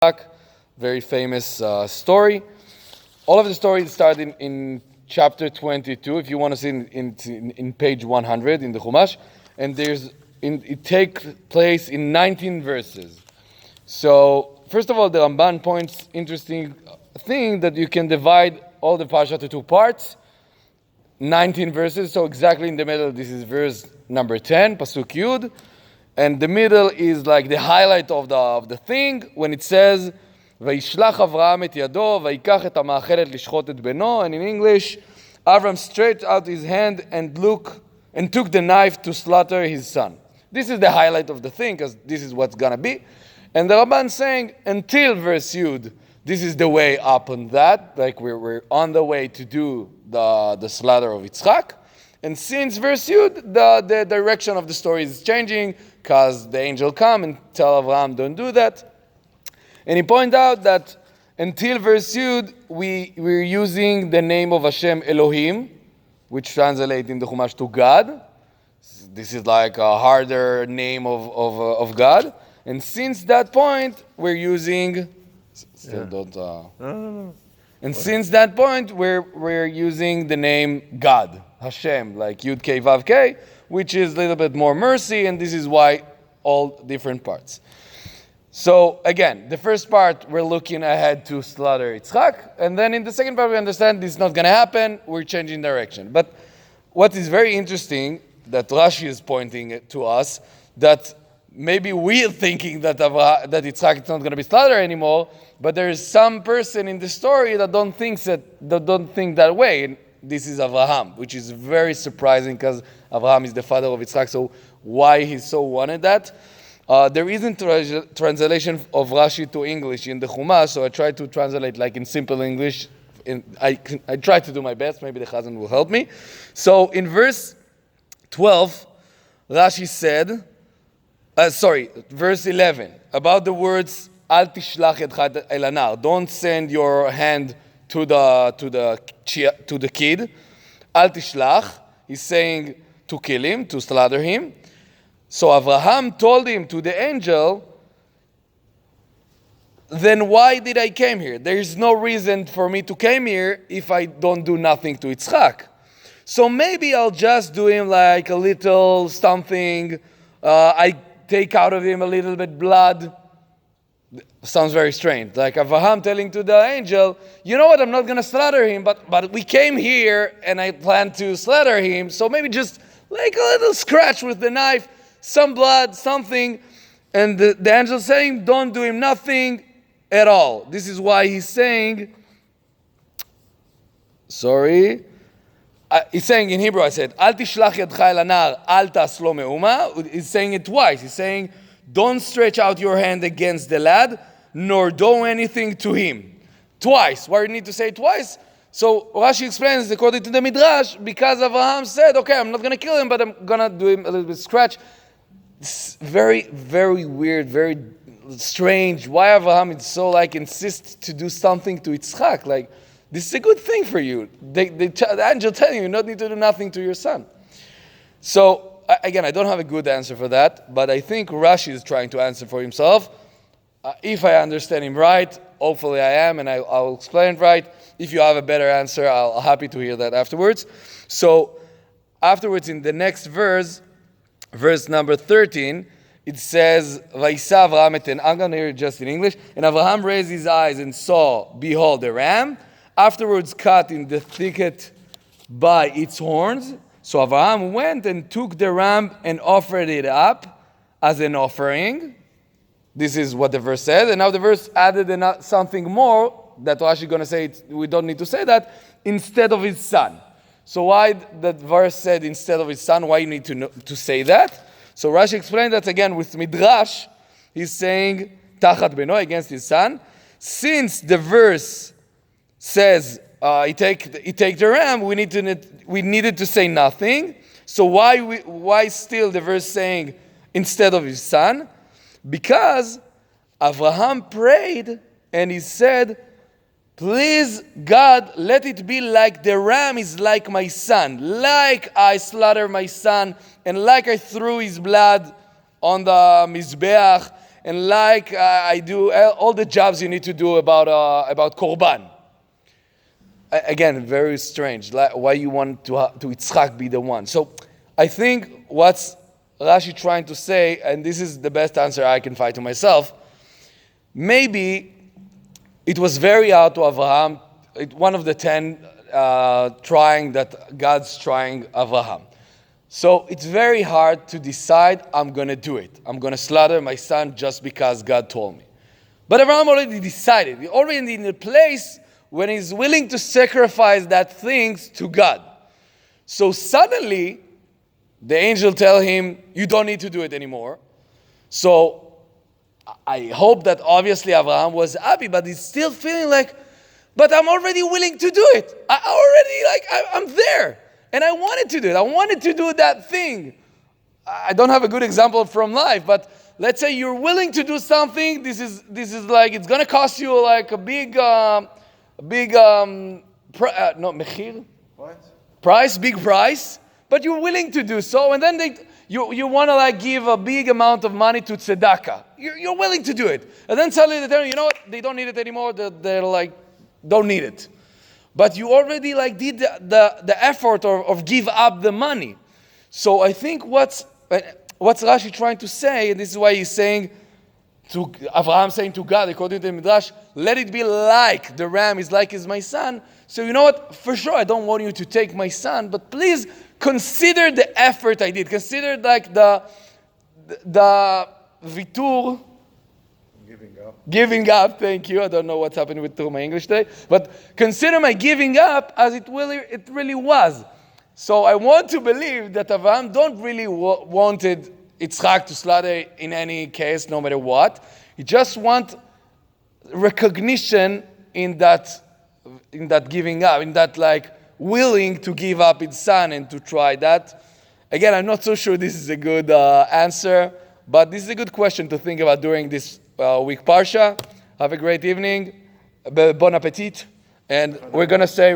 Yisrael, very famous story. All of the stories start in chapter 22, if you want to see in page 100 in the Chumash, and it takes place in 19 verses. So, first of all, the Ramban points interesting thing that you can divide all the Parsha to two parts, 19 verses, so exactly in the middle, this is verse number 10, Pasuk Yud, and the middle is like the highlight of the thing, when it says, וישלח אברהם את ידו, ויקח את המאכלת לשחוט את בנו, and in English, Avram stretched out his hand and took the knife to slaughter his son. This is the highlight of the thing, because this is what's going to be. And the Ramban saying, until verse Yud, this is the way up on that, like we're on the way to do the slaughter of Yitzchak. And since verse Yud, the direction of the story is changing, because the angel come and tell Avraham, don't do that. And he pointed out that until verse Yud, we're using the name of Hashem Elohim, which translates in the Chumash to God. This is like a harder name of God. And since that point, we're using... And since that point, we're using the name God, Hashem, like Yud K Vav K, which is a little bit more mercy, and this is why all different parts. So again, the first part, we're looking ahead to slaughter Yitzchak, and then in the second part, we understand this is not going to happen, we're changing direction. But what is very interesting, that Rashi is pointing to us, that maybe we're thinking that Yitzchak is not going to be slaughtered anymore, but there is some person in the story that don't think that way. And this is Avraham, which is very surprising because Avraham is the father of Yitzchak. So why he so wanted that? There isn't translation of Rashi to English in the Chumash, so I tried to translate like in simple English. I tried to do my best. Maybe the Chazan will help me. So in verse 12, Rashi said, verse 11, about the words Al tishlach yadcha el anar. Don't send your hand to the kid. Al tishlach. He's saying to kill him, to slaughter him. So Avraham told him to the angel, then why did I came here? There is no reason for me to came here if I don't do nothing to Yitzchak. So maybe I'll just do him like a little something. I take out of him a little bit blood. Sounds very strange. Like Avraham telling to the angel, you know what, I'm not going to slaughter him, but we came here and I plan to slaughter him, so maybe just like a little scratch with the knife, some blood, something. And the angel saying, don't do him nothing at all. This is why he's saying, he's saying in Hebrew, I said, Al tishlach yadcha el anar, al tas lo meuma. He's saying it twice. He's saying, don't stretch out your hand against the lad, nor do anything to him. Twice. Why do you need to say it twice? So Rashi explains, according to the Midrash, because Avraham said, okay, I'm not going to kill him, but I'm going to do him a little bit scratch. It's very, very weird, very strange. Why Avraham is so insists to do something to Yitzchak? Like, this is a good thing for you. The angel telling you not need to do nothing to your son. So, again, I don't have a good answer for that, but I think Rashi is trying to answer for himself. If I understand him right, hopefully I am, and I'll explain it right. If you have a better answer, I'll happy to hear that afterwards. So, afterwards, in the next verse number 13, it says, Vayisa Avraham et I'm going to hear it just in English. And Avraham raised his eyes and saw, behold, a ram, afterwards cut in the thicket by its horns. So Avraham went and took the ram and offered it up as an offering. This is what the verse said. And now the verse added something more that Rashi is going to say, we don't need to say that, instead of his son. So why that verse said instead of his son? Why you need to say that? So Rashi explained that again with Midrash. He's saying, Tachat beno, against his son. Since the verse says, he take the ram, we needed to say nothing. So why still the verse saying instead of his son? Because Avraham prayed and he said, please God, let it be like the ram is like my son, like I slaughter my son and like I threw his blood on the Mizbeach and like I do all the jobs you need to do about korban. Again, very strange. Why you want to Yitzchak be the one? So I think what's Rashi trying to say, and this is the best answer I can find to myself, maybe it was very hard to Abraham, one of the 10 trying that God's trying Abraham. So it's very hard to decide, I'm going to do it. I'm going to slaughter my son just because God told me. But Abraham already decided. He's already in a place when he's willing to sacrifice that thing to God. So suddenly, the angel tell him, you don't need to do it anymore. So I hope that obviously Abraham was happy, but he's still feeling like, but I'm already willing to do it. I'm there. And I wanted to do it. I wanted to do that thing. I don't have a good example from life, but let's say you're willing to do something. This is like, it's going to cost you like a big mechir? What? Price, big price, but you're willing to do so. And then you want to like give a big amount of money to tzedakah. You're willing to do it. And then suddenly they tell you, you know what? They don't need it anymore. They're like, don't need it. But you already like did the effort of give up the money. So I think what's Rashi trying to say, and this is why he's saying to Abraham, saying to God, according to the Midrash, let it be like the ram is my son. So you know what? For sure, I don't want you to take my son, but please consider the effort I did. Consider like the vitur. Giving up, thank you. I don't know what's happening with my English today. But consider my giving up as it really was. So I want to believe that Abraham don't really wanted Yitzchak to slaughter in any case, no matter what. He just want recognition in that giving up, in that like willing to give up his son and to try that. Again, I'm not so sure this is a good answer, but this is a good question to think about during this week Parsha. Have a great evening. Bon appetit. And we're going to say